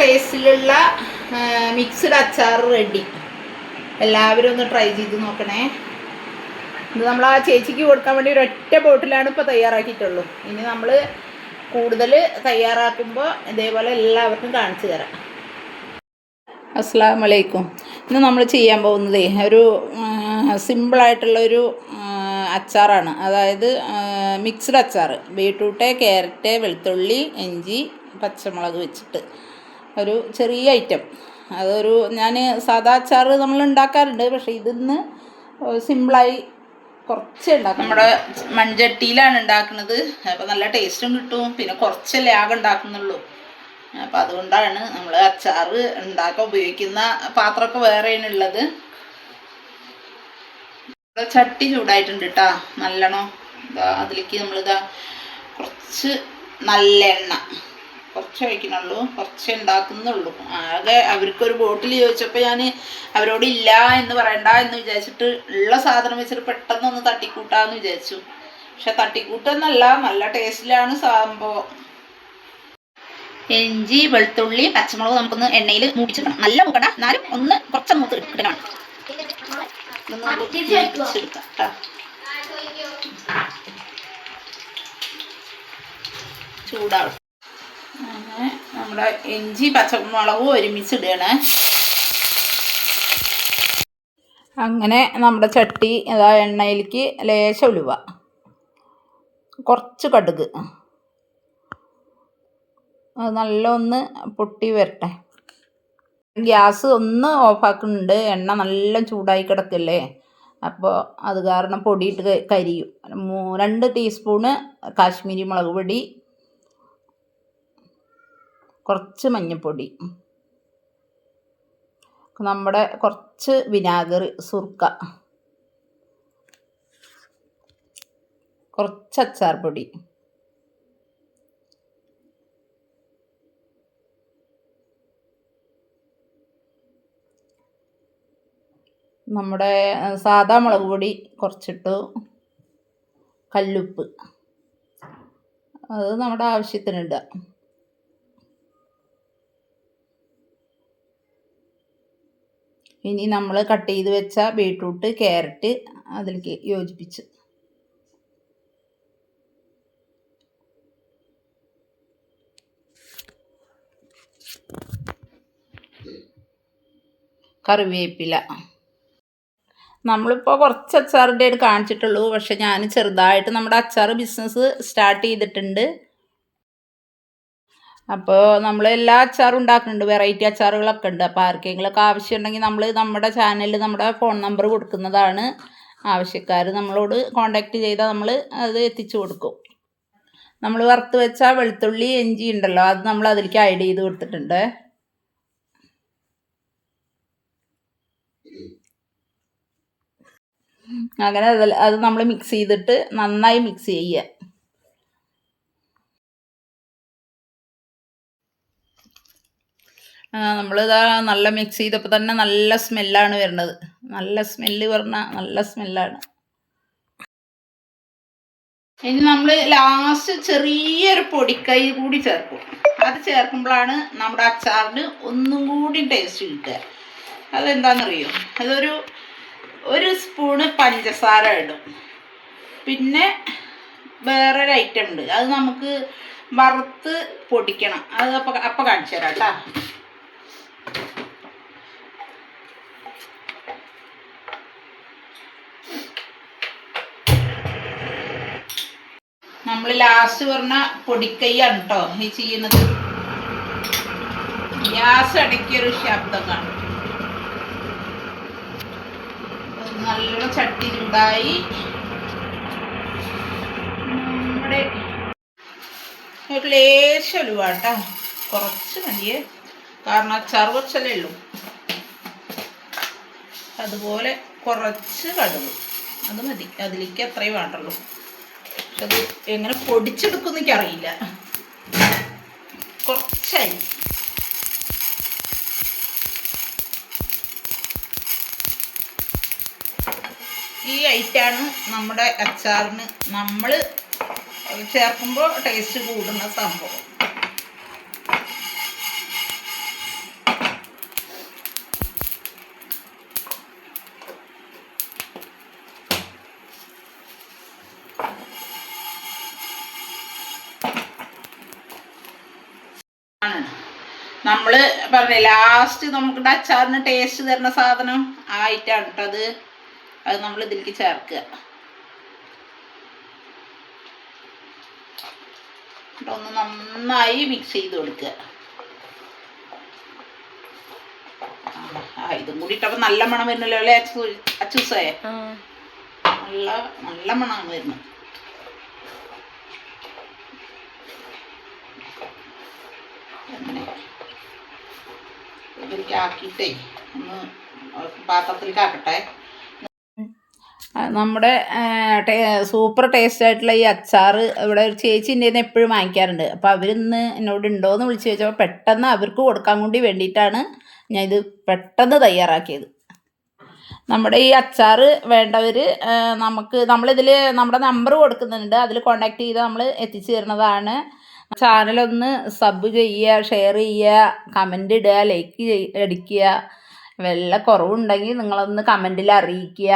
ടേസ്റ്റിലുള്ള mixed അച്ചാർ ready. എല്ലാവരും ഒന്ന് ട്രൈ ചെയ്ത് നോക്കണേ. ഇത് നമ്മൾ ആ ചേച്ചിക്ക് കൊടുക്കാൻ വേണ്ടി ഒരൊറ്റ ബോട്ടിലാണ് ഇപ്പോൾ തയ്യാറാക്കിയിട്ടുള്ളൂ. ഇനി നമ്മൾ കൂടുതൽ തയ്യാറാക്കുമ്പോൾ ഇതേപോലെ എല്ലാവർക്കും കാണിച്ചു തരാം. അസ്സലാമു അലൈക്കും. ഇന്ന് നമ്മൾ ചെയ്യാൻ പോകുന്നത് ഒരു സിമ്പിളായിട്ടുള്ളൊരു അച്ചാറാണ്. അതായത് മിക്സ്ഡ് അച്ചാർ. ബീട്രൂട്ട്, ക്യാരറ്റ്, വെളുത്തുള്ളി, ഇഞ്ചി, പച്ചമുളക് വെച്ചിട്ട് ഒരു ചെറിയ ഐറ്റം. അതൊരു ഞാൻ സാദാ അച്ചാർ നമ്മൾ ഉണ്ടാക്കാറുണ്ട്, പക്ഷേ ഇതിന്ന് സിമ്പിളായി കുറച്ച് ഉണ്ടാക്കും. നമ്മുടെ മൺചട്ടിയിലാണ് ഉണ്ടാക്കുന്നത്. അപ്പോൾ നല്ല ടേസ്റ്റും കിട്ടും, പിന്നെ കുറച്ചല്ലേ ആകെ ഉണ്ടാക്കുന്നുള്ളൂ. അപ്പം അതുകൊണ്ടാണ് നമ്മൾ അച്ചാർ ഉണ്ടാക്കാൻ ഉപയോഗിക്കുന്ന പാത്രമൊക്കെ വേറെയാണ് ഉള്ളത്. ചട്ടി ചൂടായിട്ടുണ്ട് കേട്ടോ, നല്ലോണം. ഇതാ അതിലേക്ക് നമ്മളിതാ കുറച്ച് നല്ല എണ്ണ കുറച്ച് ഒഴിക്കണുള്ളൂ, കുറച്ച് ഉണ്ടാക്കുന്നുള്ളൂ. ആകെ അവർക്കൊരു ബോട്ടിൽ ചോദിച്ചപ്പോൾ ഞാൻ അവരോട് ഇല്ല എന്ന് പറയണ്ട എന്ന് വിചാരിച്ചിട്ട് ഉള്ള സാധനം വെച്ചിട്ട് പെട്ടെന്നൊന്ന് തട്ടിക്കൂട്ടാന്ന് വിചാരിച്ചു. പക്ഷെ തട്ടിക്കൂട്ടെന്നല്ല, നല്ല ടേസ്റ്റിലാണ് സംഭവം. ഇഞ്ചി, വെളുത്തുള്ളി, പച്ചമുളക് നമുക്കൊന്ന് എണ്ണയിൽ മൂപ്പിച്ചെടുക്കണം. നല്ല മൂക്കണ്ട, എന്നാലും ഒന്ന് കുറച്ച് മൂത്ത് കിട്ടണം. ചൂടാവും. അങ്ങനെ നമ്മുടെ ഇഞ്ചി പച്ചമുളകും ഒരുമിച്ച് ഇടുകയാണ്. അങ്ങനെ നമ്മുടെ ചട്ടി അതാ എണ്ണയിലേക്ക് ലേശം ഉലുവ, കുറച്ച് കടുക്, അത് നല്ല ഒന്ന് പൊട്ടി വരട്ടെ. ഗ്യാസ് ഒന്ന് ഓഫാക്കുന്നുണ്ട്, എണ്ണ നല്ല ചൂടായി കിടക്കല്ലേ. അപ്പോൾ അത് കാരണം പൊടിയിട്ട് കരിയും. 2 ടീസ്പൂണ് കാശ്മീരി മുളക് പൊടി, കുറച്ച് മഞ്ഞൾപ്പൊടി, നമ്മുടെ കുറച്ച് വിനാഗിരി, സുർക്ക, കുറച്ച് അച്ചാർ പൊടി, നമ്മുടെ സാദാ മുളക് പൊടി കുറച്ചിട്ടു, കല്ലുപ്പ് അത് നമ്മുടെ ആവശ്യത്തിനിടുക. ഇനി നമ്മൾ കട്ട് ചെയ്ത് വെച്ച ബീട്രൂട്ട്, ക്യാരറ്റ് അതിലേക്ക് യോജിപ്പിച്ച് കറിവേപ്പില. നമ്മളിപ്പോൾ കുറച്ച് അച്ചാറിൻ്റെ കാണിച്ചിട്ടുള്ളൂ, പക്ഷെ ഞാൻ ചെറുതായിട്ട് നമ്മുടെ അച്ചാർ ബിസിനസ് സ്റ്റാർട്ട് ചെയ്തിട്ടുണ്ട്. അപ്പോൾ നമ്മൾ എല്ലാ അച്ചാറും ഉണ്ടാക്കുന്നുണ്ട്, വെറൈറ്റി അച്ചാറുകളൊക്കെ ഉണ്ട്. അപ്പോൾ ആർക്കെങ്കിലുമൊക്കെ ആവശ്യമുണ്ടെങ്കിൽ നമ്മൾ നമ്മുടെ ചാനലിൽ നമ്മുടെ ഫോൺ നമ്പർ കൊടുക്കുന്നതാണ്. ആവശ്യക്കാർ നമ്മളോട് കോൺടാക്റ്റ് ചെയ്താൽ നമ്മൾ അത് എത്തിച്ചു കൊടുക്കും. നമ്മൾ വറുത്ത് വെച്ച വെളുത്തുള്ളി, ഇഞ്ചി ഉണ്ടല്ലോ, അത് നമ്മൾ അതിലേക്ക് ആഡ് ചെയ്ത് കൊടുത്തിട്ടുണ്ട്. അങ്ങനെ അത് നമ്മൾ മിക്സ് ചെയ്തിട്ട് നന്നായി മിക്സ് ചെയ്യുക. നമ്മളിതാ നല്ല മിക്സ് ചെയ്തപ്പോൾ തന്നെ നല്ല സ്മെല്ലാണ് വരുന്നത്. നല്ല സ്മെല്ല് പറഞ്ഞാൽ നല്ല സ്മെല്ലാണ്. ഇനി നമ്മൾ ലാസ്റ്റ് ചെറിയൊരു പൊടിക്കൈ കൂടി ചേർക്കും. അത് ചേർക്കുമ്പോഴാണ് നമ്മുടെ അച്ചാറിന് ഒന്നും കൂടി ടേസ്റ്റ് കിട്ടുക. അതെന്താണെന്നറിയോ? ഒരു സ്പൂണ് പഞ്ചസാര ഇടും. പിന്നെ വേറൊരു ഐറ്റം ഉണ്ട്, അത് നമുക്ക് വറുത്ത് പൊടിക്കണം. അത് അപ്പം കാണിച്ചു തരാം കേട്ടോ. നമ്മൾ ലാസ്റ്റ് പറഞ്ഞ പൊടിക്കൈയാണ് കേട്ടോ ഈ ചെയ്യുന്നത്. ഗ്യാസ് അടക്കിയൊരു ശബ്ദം കാണും. നല്ല ചട്ടി ചൂടായി. നമ്മുടെ ലേശം ഉലുവ കേട്ടോ, കുറച്ച് മതിയേ, കാരണം അച്ചാർ കുറച്ചല്ലേ ഉള്ളൂ. അതുപോലെ കുറച്ച് കടുക്, അത് മതി, അതിലേക്ക് അത്രയും വേണ്ടുള്ളൂ. അത് എങ്ങനെ പൊടിച്ചെടുക്കും എനിക്കറിയില്ല. കുറച്ചായി. ഈ ഐറ്റാണ് നമ്മുടെ അച്ചാറിന് നമ്മൾ ചേർക്കുമ്പോൾ ടേസ്റ്റ് കൂടുന്ന സംഭവം. നമ്മൾ പറഞ്ഞ ലാസ്റ്റ് നമുക്ക് അച്ചാറിന് ടേസ്റ്റ് തരുന്ന സാധനം ആയിട്ടാണ് കേട്ടത്. അത് നമ്മൾ ഇതിലേക്ക് ചേർക്കുക. ഒന്ന് നന്നായി മിക്സ് ചെയ്ത് കൊടുക്കുക. ഇതും കൂടി ഇട്ടപ്പോൾ നല്ല മണം വരുന്നല്ലോ അല്ലേ അച്ചൂസേ? നല്ല നല്ല മണം വരുന്നു. ഇതിലേക്ക് ആക്കിയിട്ടേ ഒന്ന് പാത്രത്തിലേക്ക് ആക്കട്ടെ. നമ്മുടെ സൂപ്പർ ടേസ്റ്റ് ആയിട്ടുള്ള ഈ അച്ചാർ ഇവിടെ ഒരു ചേച്ചി എൻ്റെ എപ്പോഴും വാങ്ങിക്കാറുണ്ട്. അപ്പോൾ അവരിന്ന് എന്നോട് ഉണ്ടോയെന്ന് വിളിച്ച് ചോദിച്ചപ്പോൾ പെട്ടെന്ന് അവർക്ക് കൊടുക്കാൻ വേണ്ടി വേണ്ടിയിട്ടാണ് ഞാൻ ഇത് പെട്ടെന്ന് തയ്യാറാക്കിയത്. നമ്മുടെ ഈ അച്ചാർ വേണ്ടവർ നമ്മളിതിൽ നമ്മുടെ നമ്പർ കൊടുക്കുന്നുണ്ട്. അതിൽ കോൺടാക്ട് ചെയ്താൽ നമ്മൾ എത്തിച്ചു തരുന്നതാണ്. ചാനലൊന്ന് സബ് ചെയ്യുക, ഷെയർ ചെയ്യുക, കമൻ്റ് ഇടുക, ലൈക്ക് അടിക്കുക. വല്ല കുറവുണ്ടെങ്കിൽ നിങ്ങളൊന്ന് കമൻറ്റിൽ അറിയിക്കുക.